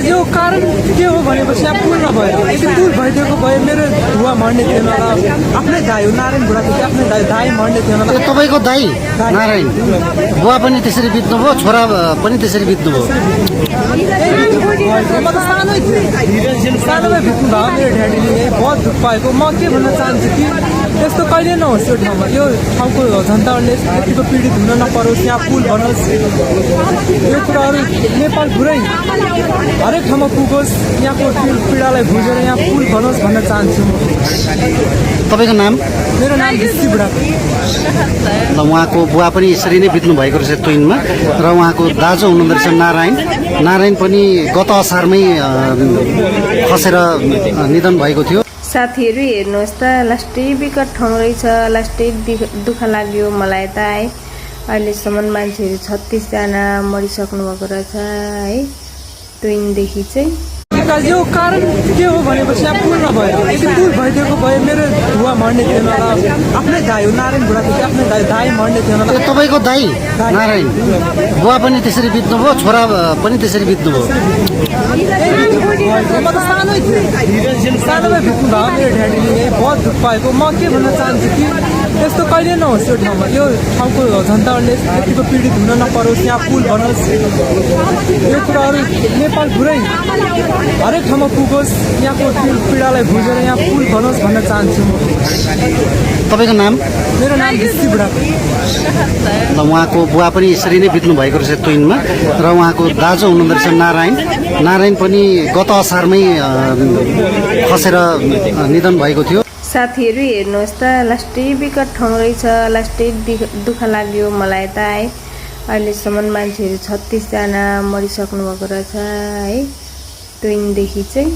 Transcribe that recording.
यो कारण के हो भनेपछि यहाँ पुल नभएर यदि पुल भइदिएको भए मेरो धुवा मर्ने थिएन र आफ्नै दाइ हो नारायण बुढाको चाहिँ आफ्नै दाइ मर्ने थिएन त्यो तपाईँको दाइ नारायण बुवा पनि त्यसरी बित्नुभयो, छोरा पनि त्यसरी बित्नुभयो। म त सानोमै बित्नु भयो मेरो ड्याडीले बहुत दुःख पाएको। म के भन्न चाहन्छु कि त्यस्तो कहिले नहोस् यो ठाउँमा, यो ठाउँको जनताहरूले यतिको पीडित हुन नपरोस्, यहाँ पुल बनोस्, यो कुराहरू नेपाल पुरै हरेक ठाउँमा पुगोस्, यहाँको पीडालाई बुझेर यहाँ पुल बनोस् भन्न चाहन्छु म। तपाईँको नाम? मेरो नाम ऋषि बुढा। ल उहाँको बुवा पनि यसरी नै बित्नु भएको रहेछ ट्विनमा, र उहाँको दाजु हुनुहुँदो रहेछ नारायण। नारायण पनि गत असारमै खसेर निधन भएको थियो। साथीहरू हेर्नुहोस् त, लास्टै विकट ठाउँ रहेछ, लास्टै दुःख लाग्यो मलाई त है। अहिलेसम्म मान्छेहरू 36 जना मरिसक्नु भएको रहेछ है ट्विनदेखि चाहिँ। यो कारण के हो भनेपछि यहाँ पुल नभएर यदि पुल भइदिएको भए मेरो धुवा मर्ने थिएन र आफ्नै दाइ हो नारायण बुढाको चाहिँ आफ्नै दाइ मर्ने थिएन। त्यो तपाईँको दाइ नारायण बुवा पनि त्यसरी बित्नुभयो, छोरा पनि त्यसरी बित्नुभयो। म त सानोमै बित्नु भयो मेरो ड्याडीले बहुत दुःख पाएको। म के भन्न चाहन्छु कि त्यस्तो कहिले नहोस् यो ठाउँमा, यो ठाउँको जनताहरूले यतिको पीडित हुन नपरोस्, यहाँ पुल बनोस्, यो कुराहरू नेपाल पुरै हरेक ठाउँमा पुगोस्, यहाँको पीडालाई बुझेर यहाँ पुल बनोस् भन्न चाहन्छु म। तपाईँको नाम? मेरो नाम ऋषि बुढा। ल उहाँको बुवा पनि यसरी नै बित्नु भएको रहेछ ट्विनमा, र उहाँको दाजु हुनुहुँदो रहेछ नारायण। नारायण पनि गत असारमै खसेर निधन भएको थियो। साथीहरू हेर्नुहोस् त, लास्टै विकट ठाउँ रहेछ, लास्टै दुःख लाग्यो मलाई त है। अहिलेसम्म मान्छेहरू 36 जना मरिसक्नु भएको रहेछ है ट्विनदेखि चाहिँ।